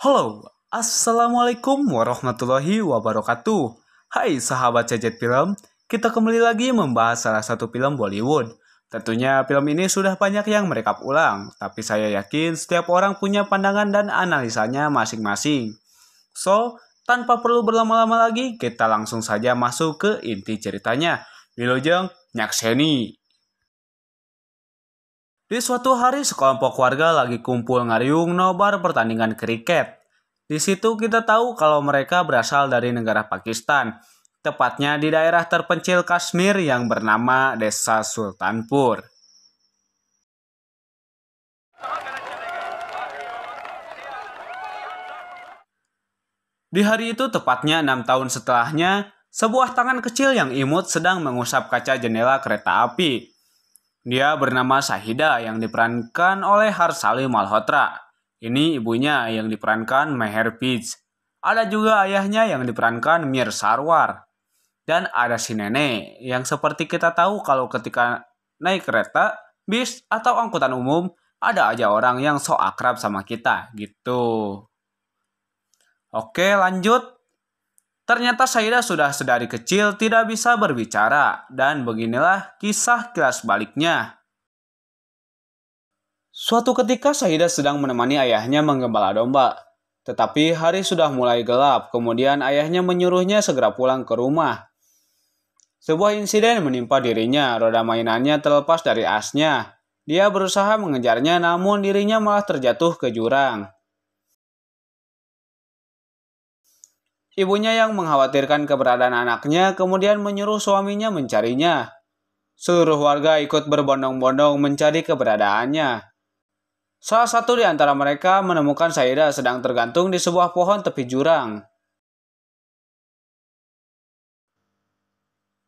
Halo, Assalamualaikum warahmatullahi wabarakatuh. Hai sahabat Cajet Film, kita kembali lagi membahas salah satu film Bollywood. Tentunya film ini sudah banyak yang merekap ulang, tapi saya yakin setiap orang punya pandangan dan analisanya masing-masing. So, tanpa perlu berlama-lama lagi, kita langsung saja masuk ke inti ceritanya. Wilujeng Nyakseni. Di suatu hari sekelompok warga lagi kumpul ngariung nobar pertandingan kriket. Di situ kita tahu kalau mereka berasal dari negara Pakistan, tepatnya di daerah terpencil Kashmir yang bernama Desa Sultanpur. Di hari itu tepatnya 6 tahun setelahnya, sebuah tangan kecil yang imut sedang mengusap kaca jendela kereta api. Dia bernama Sahida yang diperankan oleh Harsali Malhotra. Ini ibunya yang diperankan Meher Peach. Ada juga ayahnya yang diperankan Mir Sarwar. Dan ada si nenek yang seperti kita tahu kalau ketika naik kereta, bis, atau angkutan umum, ada aja orang yang sok akrab sama kita gitu. Oke lanjut. Ternyata Sahida sudah sedari kecil tidak bisa berbicara, dan beginilah kisah kilas baliknya. Suatu ketika Sahida sedang menemani ayahnya menggembala domba. Tetapi hari sudah mulai gelap, kemudian ayahnya menyuruhnya segera pulang ke rumah. Sebuah insiden menimpa dirinya, roda mainannya terlepas dari asnya. Dia berusaha mengejarnya namun dirinya malah terjatuh ke jurang. Ibunya yang mengkhawatirkan keberadaan anaknya kemudian menyuruh suaminya mencarinya. Seluruh warga ikut berbondong-bondong mencari keberadaannya. Salah satu di antara mereka menemukan Sahida sedang tergantung di sebuah pohon tepi jurang.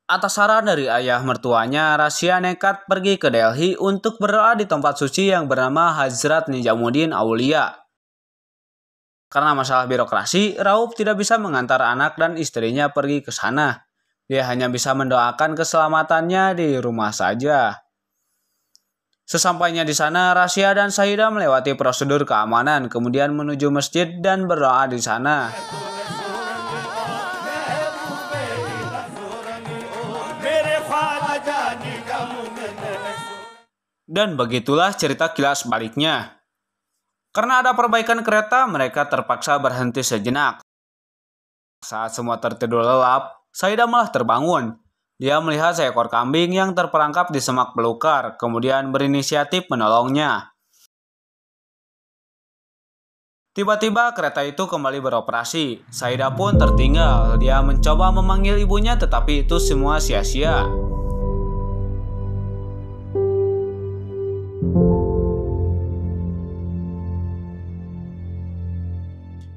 Atas saran dari ayah mertuanya, Rasya nekat pergi ke Delhi untuk berdoa di tempat suci yang bernama Hazrat Nijamuddin Aulia. Karena masalah birokrasi, Raup tidak bisa mengantar anak dan istrinya pergi ke sana. Dia hanya bisa mendoakan keselamatannya di rumah saja. Sesampainya di sana, Rasya dan Sahida melewati prosedur keamanan, kemudian menuju masjid dan berdoa di sana. Dan begitulah cerita kilas baliknya. Karena ada perbaikan kereta, mereka terpaksa berhenti sejenak. Saat semua tertidur lelap, Sahida malah terbangun. Dia melihat seekor kambing yang terperangkap di semak belukar, kemudian berinisiatif menolongnya. Tiba-tiba kereta itu kembali beroperasi. Sahida pun tertinggal. Dia mencoba memanggil ibunya tetapi itu semua sia-sia.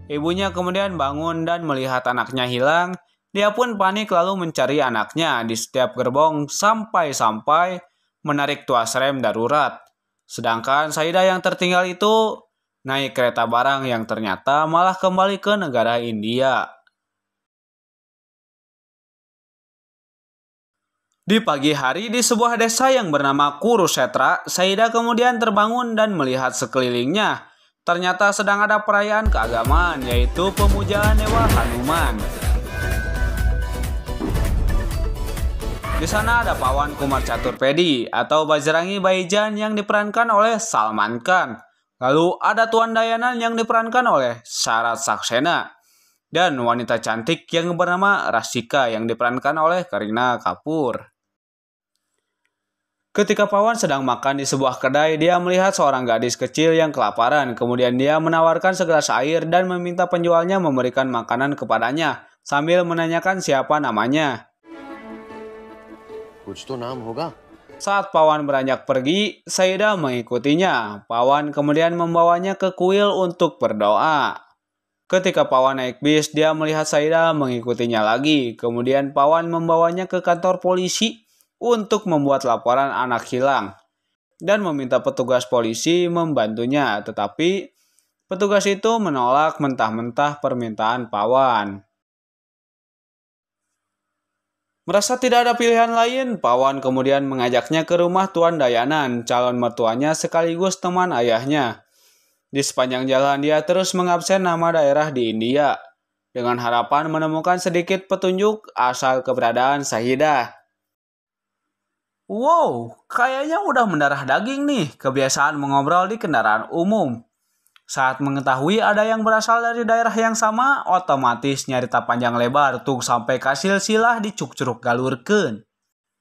Ibunya kemudian bangun dan melihat anaknya hilang. Dia pun panik lalu mencari anaknya di setiap gerbong sampai-sampai menarik tuas rem darurat. Sedangkan Sahida yang tertinggal itu naik kereta barang yang ternyata malah kembali ke negara India. Di pagi hari di sebuah desa yang bernama Kurukshetra, Sahida kemudian terbangun dan melihat sekelilingnya. Ternyata sedang ada perayaan keagamaan, yaitu pemujaan dewa Hanuman. Di sana ada Pawan Kumar Caturvedi atau Bajrangi Bhaijaan yang diperankan oleh Salman Khan. Lalu ada Tuan Dayanan yang diperankan oleh Sharat Saxena. Dan wanita cantik yang bernama Rasika yang diperankan oleh Kareena Kapoor. Ketika Pawan sedang makan di sebuah kedai, dia melihat seorang gadis kecil yang kelaparan. Kemudian dia menawarkan segelas air dan meminta penjualnya memberikan makanan kepadanya, sambil menanyakan siapa namanya. कुछ तो नाम होगा. Saat Pawan beranjak pergi, Sahida mengikutinya. Pawan kemudian membawanya ke kuil untuk berdoa. Ketika Pawan naik bis, dia melihat Sahida mengikutinya lagi. Kemudian Pawan membawanya ke kantor polisi untuk membuat laporan anak hilang dan meminta petugas polisi membantunya, tetapi petugas itu menolak mentah-mentah permintaan Pawan. Merasa tidak ada pilihan lain, Pawan kemudian mengajaknya ke rumah Tuan Dayanan, calon mertuanya sekaligus teman ayahnya. Di sepanjang jalan dia terus mengabsen nama daerah di India dengan harapan menemukan sedikit petunjuk asal keberadaan Sahidah. Wow, kayaknya udah mendarah daging nih kebiasaan mengobrol di kendaraan umum. Saat mengetahui ada yang berasal dari daerah yang sama, otomatis nyarita panjang lebar tung sampai kasil silah dicuk curug galurkeun.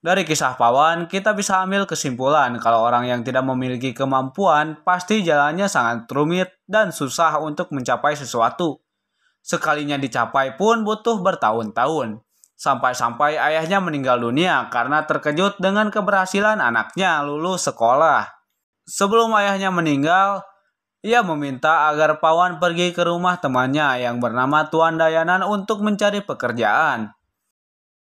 Dari kisah Pawan, kita bisa ambil kesimpulan kalau orang yang tidak memiliki kemampuan pasti jalannya sangat rumit dan susah untuk mencapai sesuatu. Sekalinya dicapai pun butuh bertahun-tahun. Sampai-sampai ayahnya meninggal dunia karena terkejut dengan keberhasilan anaknya lulus sekolah. Sebelum ayahnya meninggal, ia meminta agar Pawan pergi ke rumah temannya yang bernama Tuan Dayanan untuk mencari pekerjaan.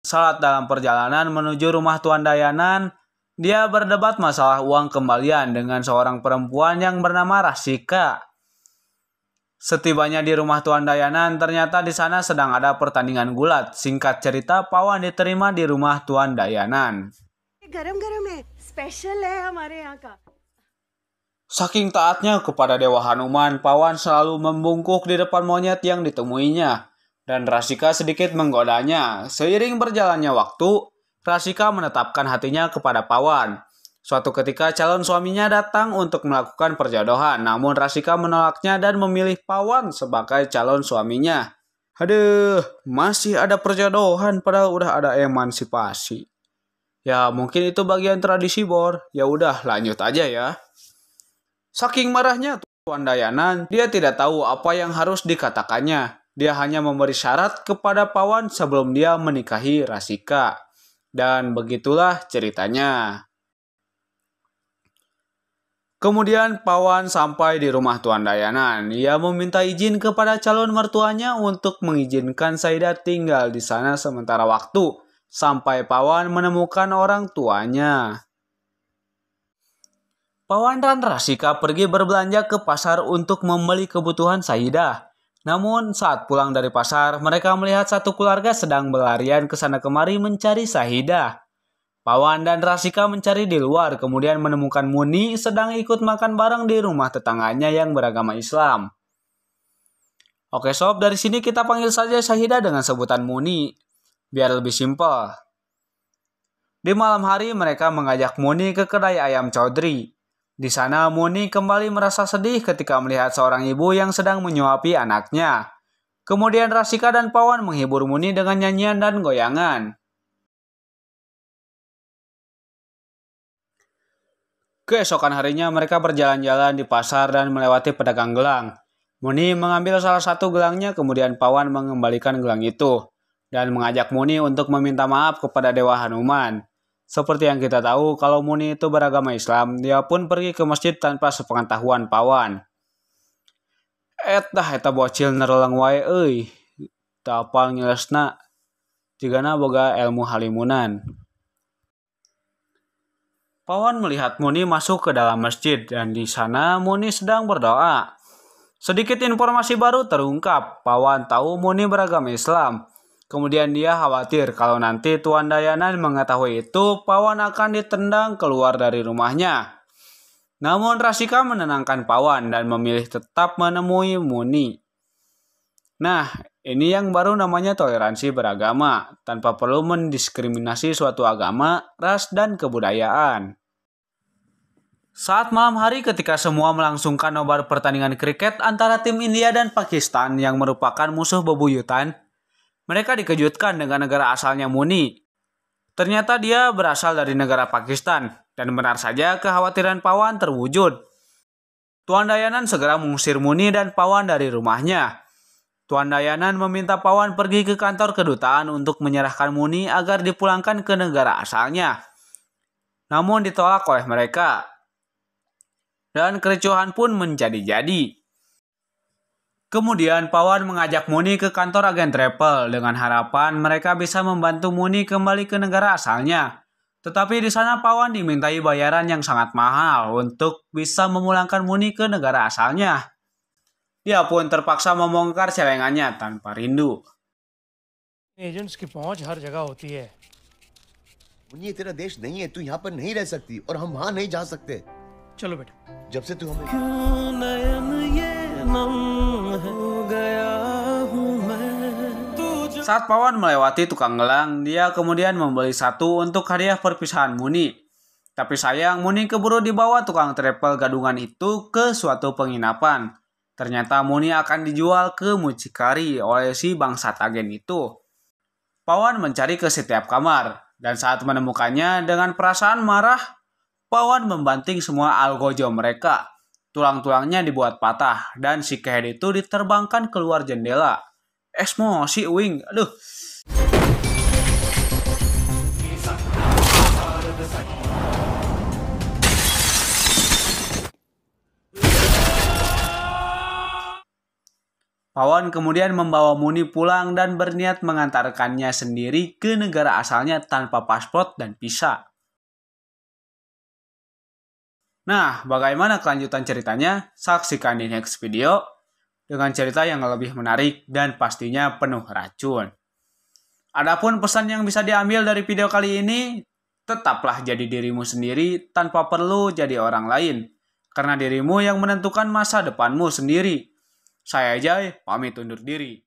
Saat dalam perjalanan menuju rumah Tuan Dayanan, dia berdebat masalah uang kembalian dengan seorang perempuan yang bernama Rasika. Setibanya di rumah Tuan Dayanan, ternyata di sana sedang ada pertandingan gulat. Singkat cerita, Pawan diterima di rumah Tuan Dayanan. Garam-garam hai, special hai hamare yahan ka. Saking taatnya kepada Dewa Hanuman, Pawan selalu membungkuk di depan monyet yang ditemuinya. Dan Rasika sedikit menggodanya. Seiring berjalannya waktu, Rasika menetapkan hatinya kepada Pawan. Suatu ketika calon suaminya datang untuk melakukan perjodohan, namun Rasika menolaknya dan memilih Pawan sebagai calon suaminya. Aduh, masih ada perjodohan padahal udah ada emansipasi. Ya, mungkin itu bagian tradisi, Bor. Ya udah, lanjut aja ya. Saking marahnya Tuan Dayanan, dia tidak tahu apa yang harus dikatakannya. Dia hanya memberi syarat kepada Pawan sebelum dia menikahi Rasika. Dan begitulah ceritanya. Kemudian Pawan sampai di rumah Tuan Dayanan. Ia meminta izin kepada calon mertuanya untuk mengizinkan Sahidah tinggal di sana sementara waktu. Sampai Pawan menemukan orang tuanya. Pawan dan Rasika pergi berbelanja ke pasar untuk membeli kebutuhan Sahidah. Namun saat pulang dari pasar, mereka melihat satu keluarga sedang berlarian ke sana kemari mencari Sahidah. Pawan dan Rasika mencari di luar, kemudian menemukan Muni sedang ikut makan bareng di rumah tetangganya yang beragama Islam. Oke sob, dari sini kita panggil saja Sahidah dengan sebutan Muni, biar lebih simpel. Di malam hari mereka mengajak Muni ke kedai ayam Chaudhry. Di sana Muni kembali merasa sedih ketika melihat seorang ibu yang sedang menyuapi anaknya. Kemudian Rasika dan Pawan menghibur Muni dengan nyanyian dan goyangan. Keesokan harinya mereka berjalan-jalan di pasar dan melewati pedagang gelang. Muni mengambil salah satu gelangnya, kemudian Pawan mengembalikan gelang itu dan mengajak Muni untuk meminta maaf kepada Dewa Hanuman. Seperti yang kita tahu, kalau Muni itu beragama Islam, dia pun pergi ke masjid tanpa sepengetahuan Pawan. Eta bocil nerolang wae euy. Teu apal nyelesna. Jigana boga ilmu halimunan. Pawan melihat Muni masuk ke dalam masjid dan di sana Muni sedang berdoa. Sedikit informasi baru terungkap. Pawan tahu Muni beragama Islam. Kemudian dia khawatir kalau nanti Tuan Dayanan mengetahui itu, Pawan akan ditendang keluar dari rumahnya. Namun Rasika menenangkan Pawan dan memilih tetap menemui Muni. Nah, ini yang baru namanya toleransi beragama, tanpa perlu mendiskriminasi suatu agama, ras, dan kebudayaan. Saat malam hari ketika semua melangsungkan nobar pertandingan kriket antara tim India dan Pakistan yang merupakan musuh bebuyutan, mereka dikejutkan dengan negara asalnya Muni. Ternyata dia berasal dari negara Pakistan, dan benar saja kekhawatiran Pawan terwujud. Tuan Dayanan segera mengusir Muni dan Pawan dari rumahnya. Tuan Dayanan meminta Pawan pergi ke kantor kedutaan untuk menyerahkan Muni agar dipulangkan ke negara asalnya. Namun ditolak oleh mereka. Dan kericuhan pun menjadi-jadi. Kemudian Pawan mengajak Muni ke kantor agen travel dengan harapan mereka bisa membantu Muni kembali ke negara asalnya. Tetapi di sana Pawan dimintai bayaran yang sangat mahal untuk bisa memulangkan Muni ke negara asalnya. Dia pun terpaksa membongkar celengannya tanpa rindu. Agents की पहुंच हर जगह होती है। ये तेरा देश नहीं है, तू यहाँ पर नहीं रह सकती और हम वहाँ नहीं जा सकते। चलो बेटा। जब से तू हमें Saat Pawan melewati tukang gelang, dia kemudian membeli satu untuk hadiah perpisahan Muni. Tapi sayang, Muni keburu dibawa tukang travel gadungan itu ke suatu penginapan. Ternyata Muni akan dijual ke mucikari oleh si bangsat agen itu. Pawan mencari ke setiap kamar, dan saat menemukannya dengan perasaan marah, Pawan membanting semua algojo mereka. Tulang-tulangnya dibuat patah, dan si Kehed itu diterbangkan keluar jendela. Emosi Wing, aduh. Pawan kemudian membawa Muni pulang dan berniat mengantarkannya sendiri ke negara asalnya tanpa paspor dan visa. Nah, bagaimana kelanjutan ceritanya? Saksikan di next video dengan cerita yang lebih menarik dan pastinya penuh racun. Adapun pesan yang bisa diambil dari video kali ini, tetaplah jadi dirimu sendiri tanpa perlu jadi orang lain. Karena dirimu yang menentukan masa depanmu sendiri. Saya Jai, pamit undur diri.